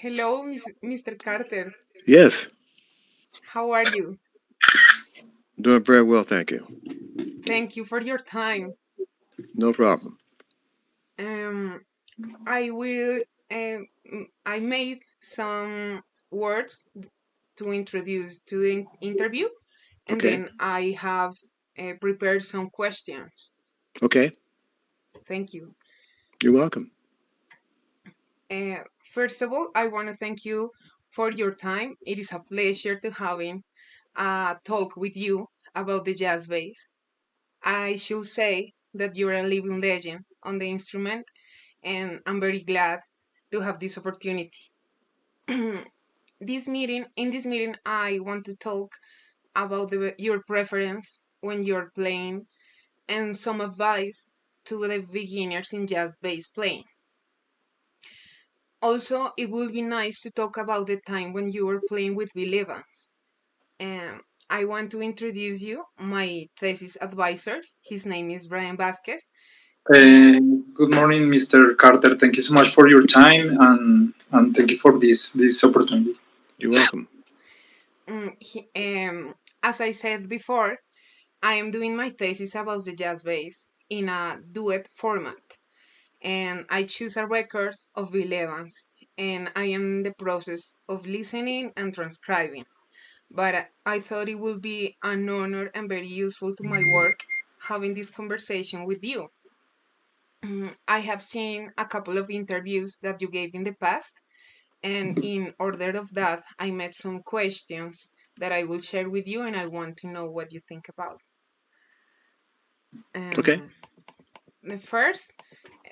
Hello, Mr. Carter. Yes, How are you? doing very well, thank you. Thank you for your time. No problem. Um, I will. I made some words to introduce to the interview, and Okay, then I have prepared some questions. okay, Thank you. you're welcome. First of all, I want to thank you for your time. It is a pleasure to having a talk with you about the jazz bass. I should say that you're a living legend on the instrument, and I'm very glad to have this opportunity. In this meeting, I want to talk about your preference when you're playing and some advice to the beginners in jazz bass playing. Also, it would be nice to talk about the time when you were playing with Bill Evans. Um, I want to introduce you my thesis advisor. His name is Brian Vasquez, Uh, and Good morning, Mr. Carter. Thank you so much for your time and thank you for this opportunity. You're welcome. mm, he, um, as I said before, I am doing my thesis about the jazz bass in a duet format, and I choose a record of Bill Evans, and I am in the process of listening and transcribing. But I thought it would be an honor and very useful to my work having this conversation with you. I have seen a couple of interviews that you gave in the past, and in order of that, I made some questions that I will share with you, and I want to know what you think about. Okay. Um, the first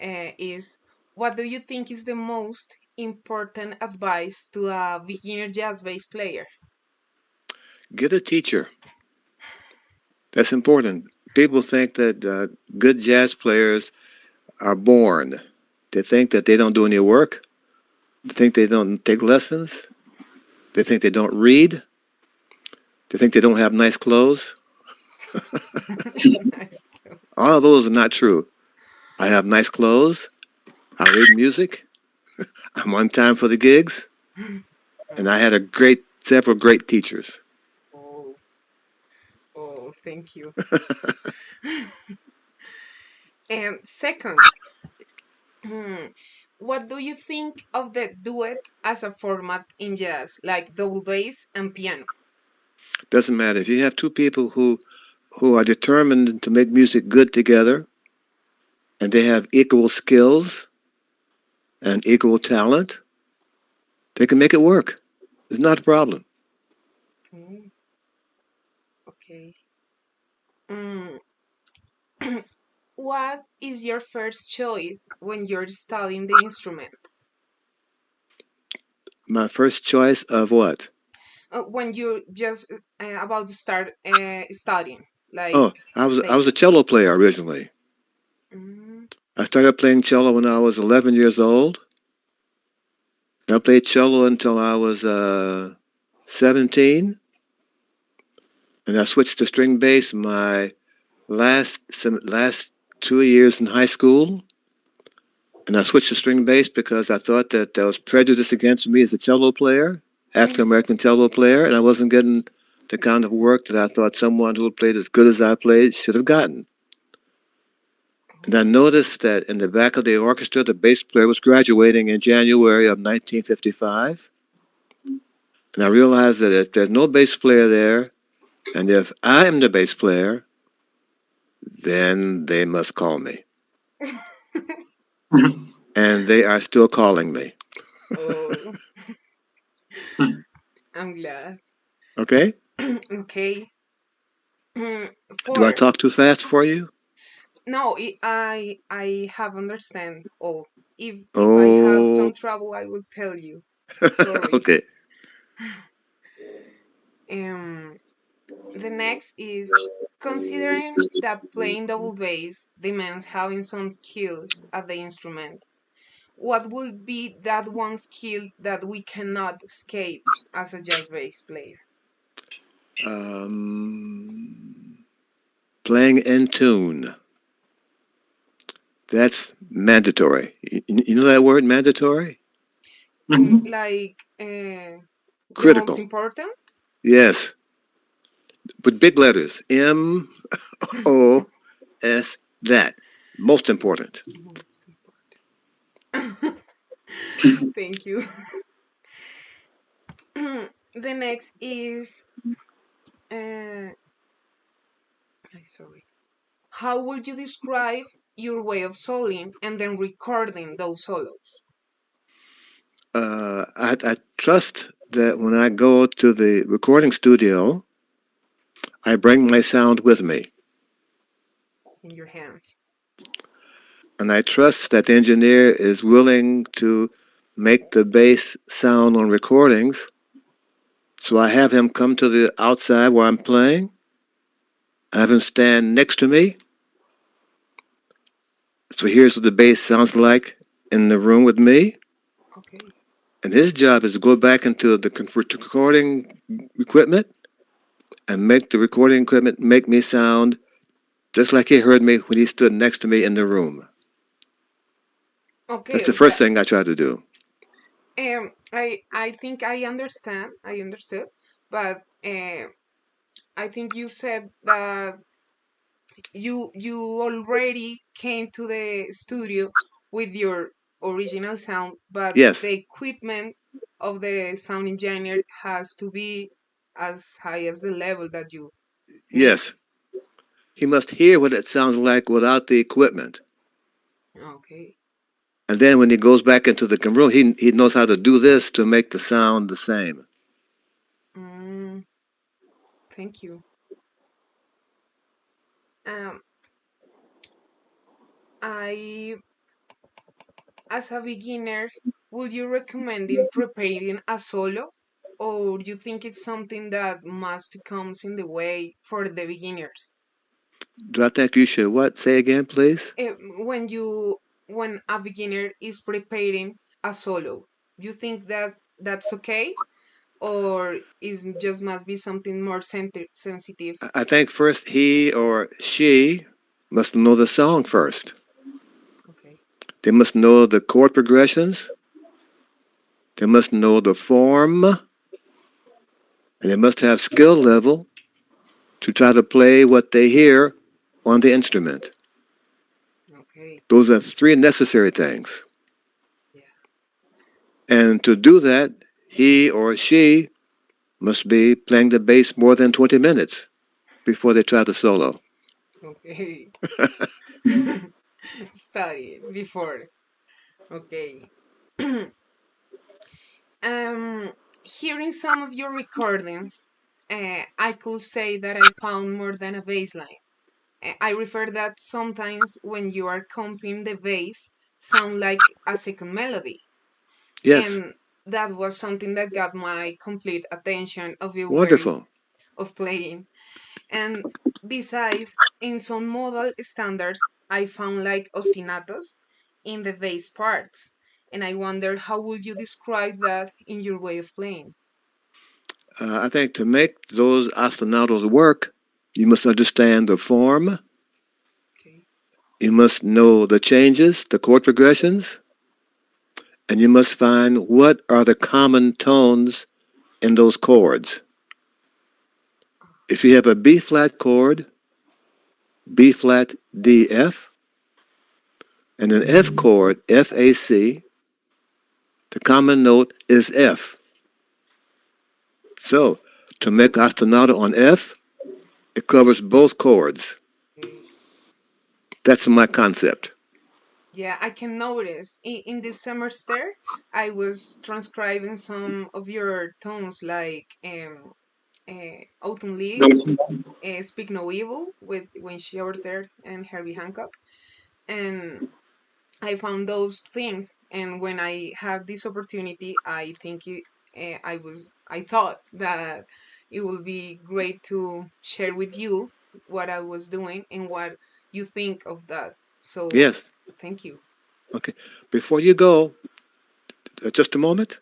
is, what do you think is the most important advice to a beginner jazz bass player? Get a teacher. That's important. People think that good jazz players are born. They think that they don't do any work. They think they don't take lessons. They think they don't read. They think they don't have nice clothes. Nice. All of those are not true. I have nice clothes. I read music. I'm on time for the gigs. And I had several great teachers. Oh, oh, thank you. And second, hmm, what do you think of the duet as a format in jazz, like double bass and piano? Doesn't matter. If you have two people who are determined to make music good together and they have equal skills and equal talent, they can make it work. It's not a problem. Mm, okay. Mm, what is your first choice when you're studying the instrument? My first choice of what? When you just about to start studying, like Oh, I was a bass. cello player originally. Mm, I started playing cello when I was 11 years old. I played cello until I was 17, and I switched to string bass my last 2 years in high school. And I switched to string bass because I thought that there was prejudice against me as a cello player, African mm, American cello player, and I wasn't getting the kind of work that I thought someone who had played as good as I played should have gotten. And I oh, noticed that in the back of the orchestra, the bass player was graduating in January of 1955. And I realized that if there's no bass player there, and if I am the bass player, then they must call me. And they are still calling me. oh, I'm glad. Okay? Okay. Do I Four. talk too fast for you? No, I have understand all. If I have Oh, some trouble, I will tell you. Sorry. okay. Um, the next is, considering that playing double bass demands having some skills at the instrument. What would be that one skill that we cannot escape as a jazz bass player? Um, Playing in tune. That's mandatory. You know that word, mandatory? Mhm. like the most Critical. important. Yes. With big letters. MOS. That. Most important. Most important. Thank you. The next is sorry. How would you describe your way of soloing and then recording those solos I trust that when I go to the recording studio, I bring my sound with me. in your hands? And I trust that the engineer is willing to make the bass sound on recordings. So I have him come to the outside where I'm playing. I have him stand next to me. So here's what the bass sounds like in the room with me. Okay. And his job is to go back into the recording equipment and make the recording equipment make me sound just like he heard me when he stood next to me in the room. That's Okay. the first thing I try to do. I think I understand. I understood, but I think you said that you already came to the studio with your original sound, but Yes, the equipment of the sound engineer has to be as high as the level that you made. yes. He must hear what it sounds like without the equipment. Okay. And then when he goes back into the room, he knows how to do this to make the sound the same. Mm, thank you. Um, I, as a beginner, would you recommend in preparing a solo, or do you think it's something that must comes in the way for the beginners? Do I think you should what? Say again, please. Eh, when a beginner is preparing a solo, do you think that that's okay, or it just must be something more sensitive? I think first he or she must know the song first. Okay. They must know the chord progressions. They must know the form, and they must have skill level to try to play what they hear on the instrument. Okay. Those are three necessary things. Yeah. And to do that, he or she must be playing the bass more than 20 minutes before they try the solo. Okay. Study before. Okay. Hearing some of your recordings, I could say that I found more than a bass line. I refer that sometimes when you are comping the bass, sound like a second melody, Yes, and that was something that got my complete attention of your way wonderful. of playing. And besides, in some modal standards, I found like ostinatos in the bass parts, and I wonder how would you describe that in your way of playing? I think to make those ostinatos work, you must understand the form, Okay. you must know the changes, the chord progressions, and you must find what are the common tones in those chords. If you have a B flat chord, B flat D F, and an F chord, F A C, the common note is F. So, to make ostinato on F, it covers both chords. Okay. That's my concept. Yeah, I can notice in this semester I was transcribing some of your tones like Autumn Leaves, Speak No Evil with Wayne Shorter and Herbie Hancock, and I found those things. And when I have this opportunity, I think I thought that it would be great to share with you what I was doing and what you think of that. So Yes. thank you. Okay. Before you go, just a moment.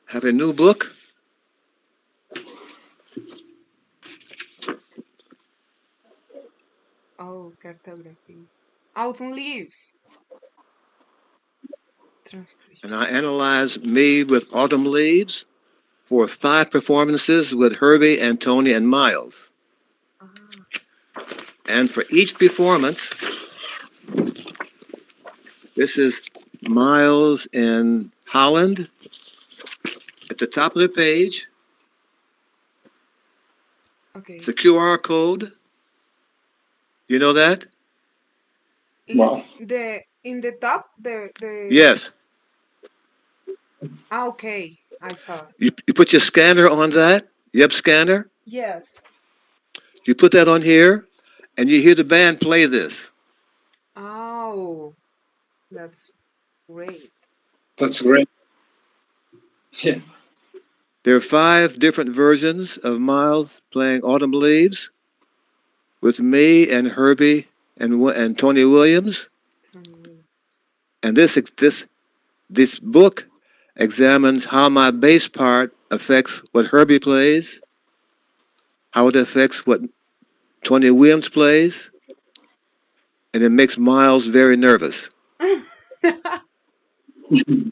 Have a new book. Oh, cartography. Autumn Leaves. Transcription. And I analyzed me with Autumn Leaves for 5 performances with Herbie and Tony and Miles. Ah, And for each performance, this is Miles in Holland. At the top of the page, okay. the QR code. You know that? Wow. In the top, the Yes. okay, I saw it. You put your scanner on that. Yep, scanner. Yes. You put that on here, and you hear the band play this. Oh, that's great. That's great. Yeah. There are 5 different versions of Miles playing Autumn Leaves with me and Herbie and Tony Williams. Tony And this book examines how my bass part affects what Herbie plays, how it affects what Tony Williams plays, and it makes Miles very nervous. Williams.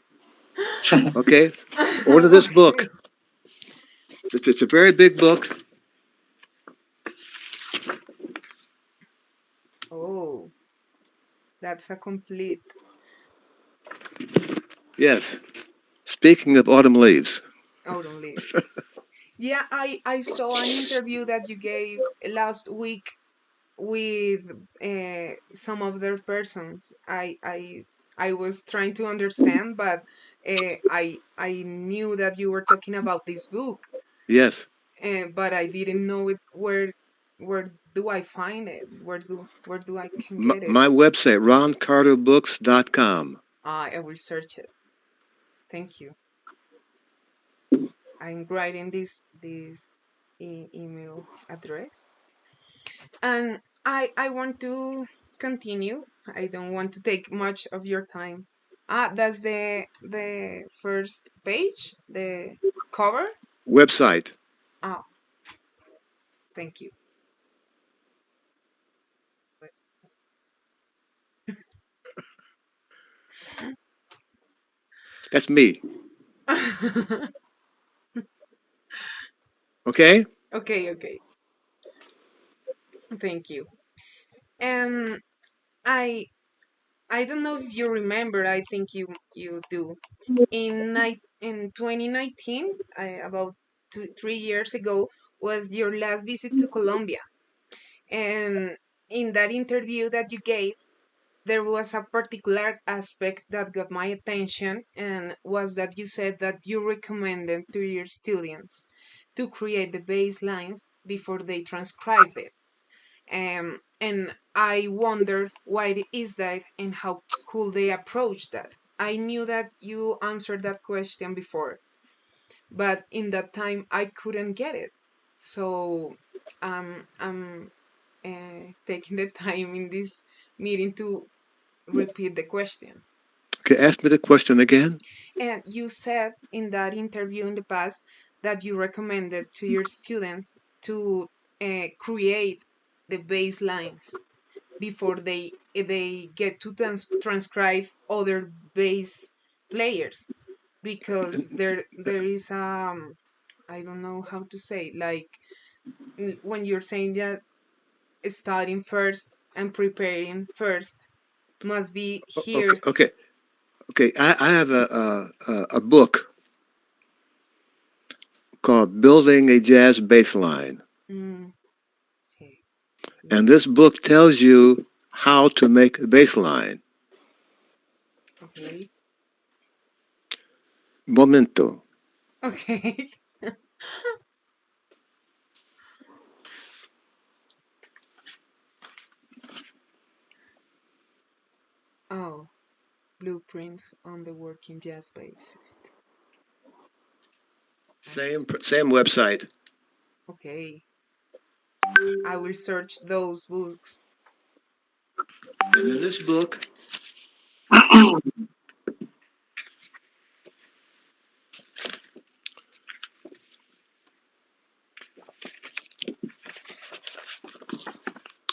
Okay, order this Okay. book. It's a very big book. Oh, that's a complete Yes. Speaking of autumn leaves, autumn leaves. Yeah, I saw an interview that you gave last week with some other persons. I was trying to understand, but I knew that you were talking about this book, yes, but I didn't know it. Where do I find it? Where do I can my, get it? my website, roncarterbooks.com. Ah, I will search it. Thank you. I'm writing this email address, and I want to continue. I don't want to take much of your time. Ah, that's the first page, the cover. Website. Ah, thank you. That's me. Okay? Okay, okay. Thank you. Um, I I don't know if you remember. I think you do. In 2019, about 3 years ago, was your last visit to Colombia. And in that interview that you gave, there was a particular aspect that got my attention, and was that you said that you recommended to your students to create the baselines before they transcribed it. And I wonder why it is that, and how could they approach that. I knew that you answered that question before, but in that time I couldn't get it. So I'm taking the time in this meeting to repeat the question. Okay, ask me the question again. And you said in that interview in the past that you recommended to your students to create the baselines before they get to transcribe other bass players, because there is I don't know how to say, like, when you're saying that studying first and preparing first must be Okay, here. okay, okay. I have a book called Building a Jazz Bassline. Mm, sí, And this book tells you how to make a bass line. okay. Momento. Okay. Oh, blueprints on the working jazz bassist. Same website. Okay, I will search those books. And in this book,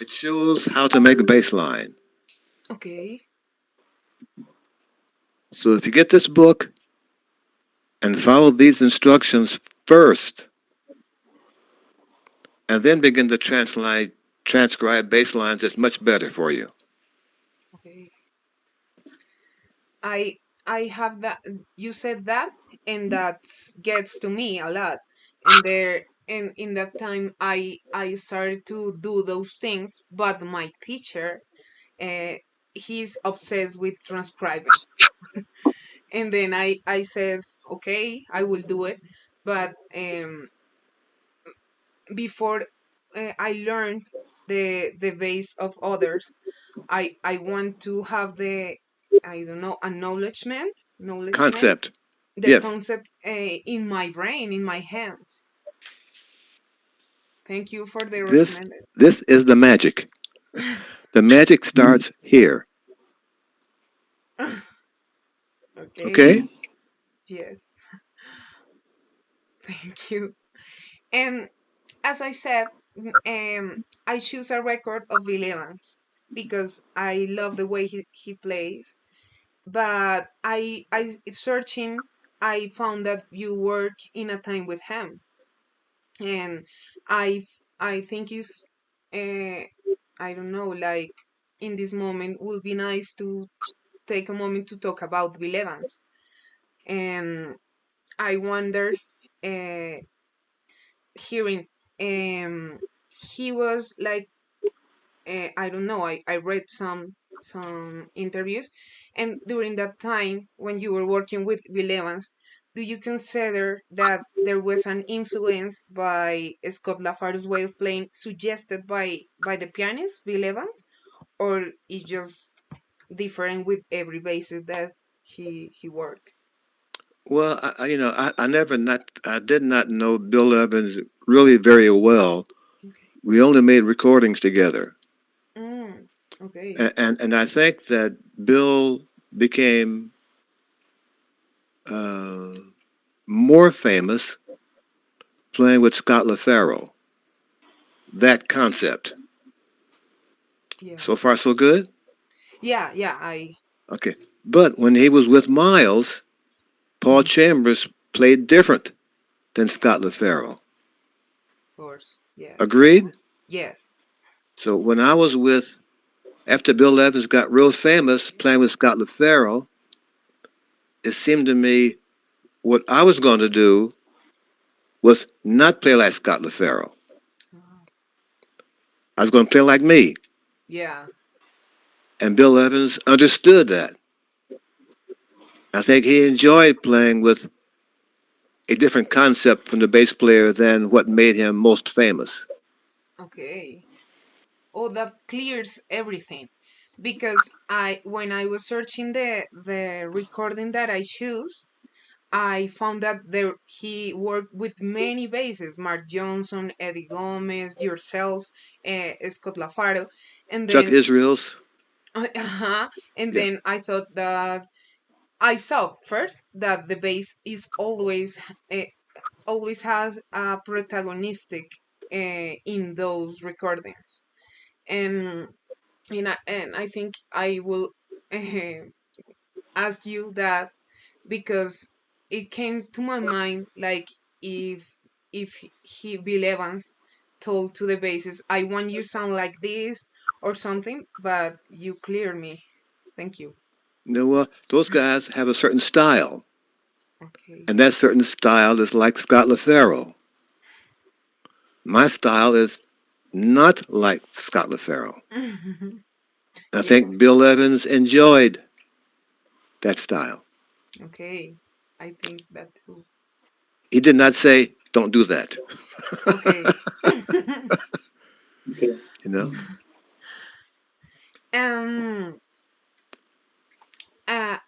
it shows how to make a bass line. Okay. So if you get this book and follow these instructions first, and then begin to transcribe bass lines, it's much better for you. Okay. I I have that. You said that, and that gets to me a lot. And there, and in that time, I started to do those things, but my teacher, uh, he's obsessed with transcribing. And then I said, okay, I will do it, but before I learned the base of others, I want to have the, I don't know, acknowledgement, Concept. the Yes. concept in my brain, in my hands. Thank you for the This recommended. this is the magic. The magic starts here. Okay. Okay? Yes. Thank you. And as I said, I choose a record of Bill Evans because I love the way he plays. But I searching, I found that you work in a time with him, and I think is, uh, I don't know, like in this moment would be nice to take a moment to talk about Bill Evans. And I wonder, uh, hearing, he was like, I don't know. I read some interviews, and during that time when you were working with Bill Evans, do you consider that there was an influence by Scott LaFaro's way of playing, suggested by the pianist Bill Evans, or is just different with every basis that he worked? Well, I did not know Bill Evans really very well. Okay. We only made recordings together. Mm, okay. And I think that Bill became uh, more famous playing with Scott LaFaro. That concept. Yeah. So far, so good? Yeah. Yeah. I. Okay. But when he was with Miles, Paul Mhm, of Chambers played different than Scott LaFaro. course. Yes. Agreed? Yes. So when I was with, after Bill Evans got real famous playing with Scott LaFaro, it seemed to me what I was going to do was not play like Scott LaFaro. Ah, I was going to play like me. yeah. And Bill Evans understood that. I think he enjoyed playing with a different concept from the bass player than what made him most famous. Okay. Oh, that clears everything. Because when I was searching the recording that I choose, I found that there he worked with many bases: Mark Johnson, Eddie Gomez, yourself, Scott LaFaro, and Chuck then Israels, uh and yeah. then I thought that I saw first that the bass is uh, always has a protagonistic in those recordings, and and I think I will uh, ask you that because it came to my mind, like if he Bill Evans told to the bases, I want you sound like this or something, but you clear me. Thank you. Those guys have a certain style, Okay. and that certain style is like Scott LaFaro. My style is not like Scott LaFaro. I Yes. think Bill Evans enjoyed that style. Okay. I think that too. He did not say, "Don't do that." Okay. Okay. you know. um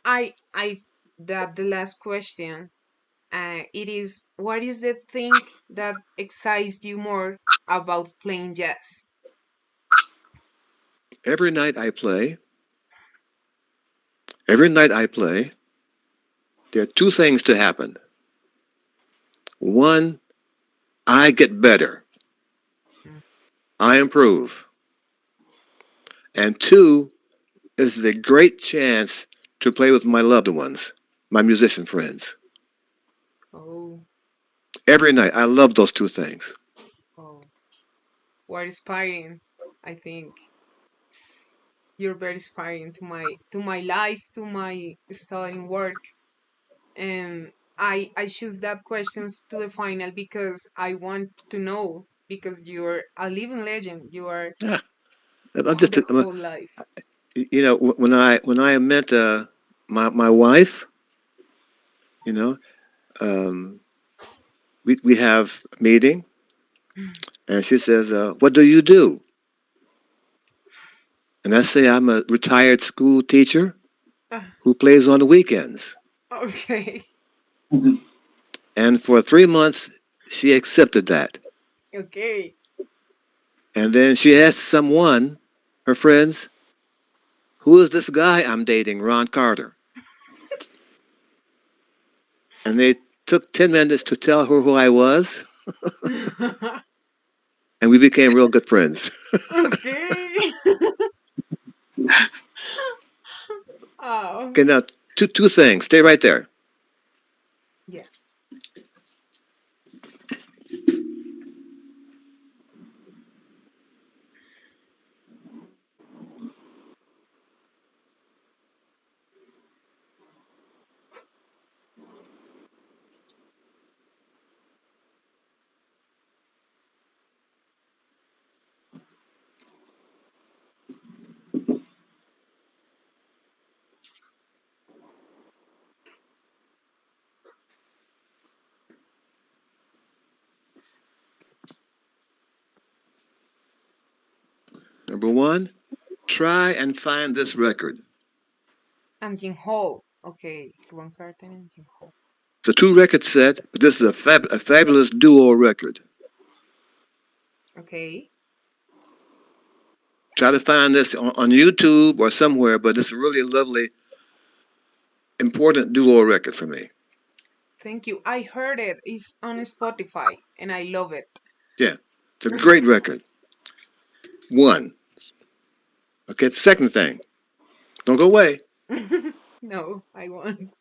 I that the last question, it is, what is the thing that excites you more about playing jazz? Every night I play, every night I play, there are two things to happen. One, I get better. Mm, I improve. And two is the great chance to play with my loved ones, my musician friends. Oh, Every night. I love those two things. oh, what inspiring! I think you're very inspiring to my life, to my studying work, and I choose that question to the final because I want to know because you're a living legend. You are Yeah, I'm all just, the whole life. when I met my wife, you know, um, we have a meeting, and she says, "What do you do?" And I say, "I'm a retired school teacher Ah, who plays on the weekends." okay, Mhm. And for 3 months, she accepted that. okay. And then she asked someone, her friends, "Who is this guy I'm dating, Ron Carter?" And they took 10 minutes to tell her who I was, and we became real good friends. Okay. Oh, Okay, now, two things. Stay right there. yeah. Number one, try and find this record. And Jim Hall. Okay, Ron Carter and Jim Hall. It's a two record set, but this is a fabulous duo record. Okay, Try to find this on YouTube or somewhere, but it's a really lovely, important duo record for me. thank you. I heard it. It's on Spotify, and I love it. Yeah, it's a great record. One. Okay, the second thing. Don't go away. No, I won't.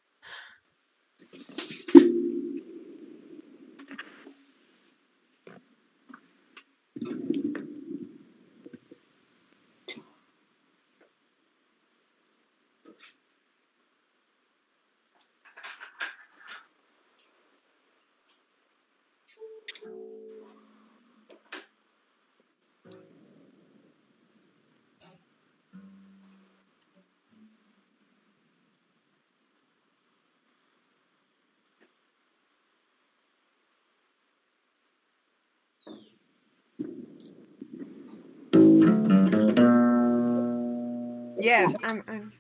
Yes, I'm.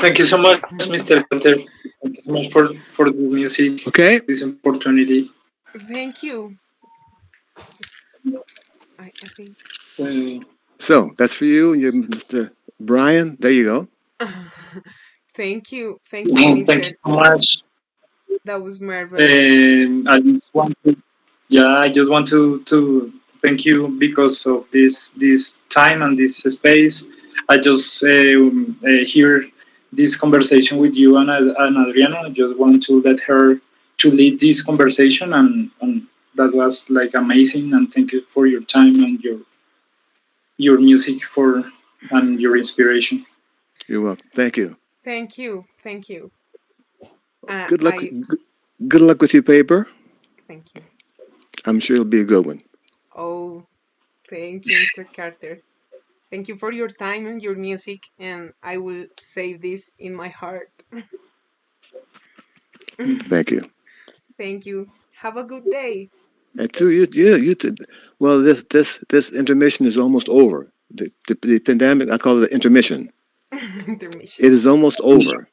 Thank you so much, Mr. Carter. Thank you so much for the music, Okay. this opportunity. Thank you. I think. Uh, So that's for you, you Mr. Brian. There you go. Thank you, thank Mister. you so much. That was marvelous. I just want to, yeah, I just want to thank you because of this time and this space. I just hear this conversation with you and Adriana. I just want to let her to lead this conversation, and that was like amazing. And thank you for your time and your music for and your inspiration. You're welcome. Thank you. Thank you. Thank you. Good luck. I Good luck with your paper. thank you. I'm sure it'll be a good one. Oh, thank you, Mr. Carter. Thank you for your time and your music, and I will save this in my heart. Thank you. Thank you. Have a good day. And two, well, this intermission is almost over. The pandemic, I call it the intermission. Intermission. It is almost over.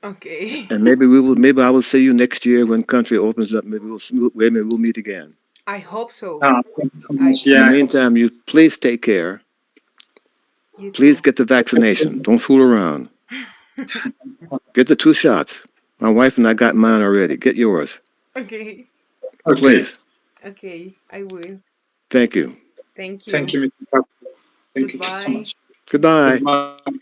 Okay. And maybe I will see you next year when country opens up. Maybe we'll meet again. I hope so. Thank you so I much. In Yeah, the I hope so. meantime, you please take care. You Please too. get the vaccination. Don't fool around. Get the 2 shots. My wife and I got mine already. Get yours, Okay. Okay. please. Okay. I will. Thank you. Thank Thank you. you, Mr. Carter. Thank you so Goodbye. much. Goodbye. Goodbye.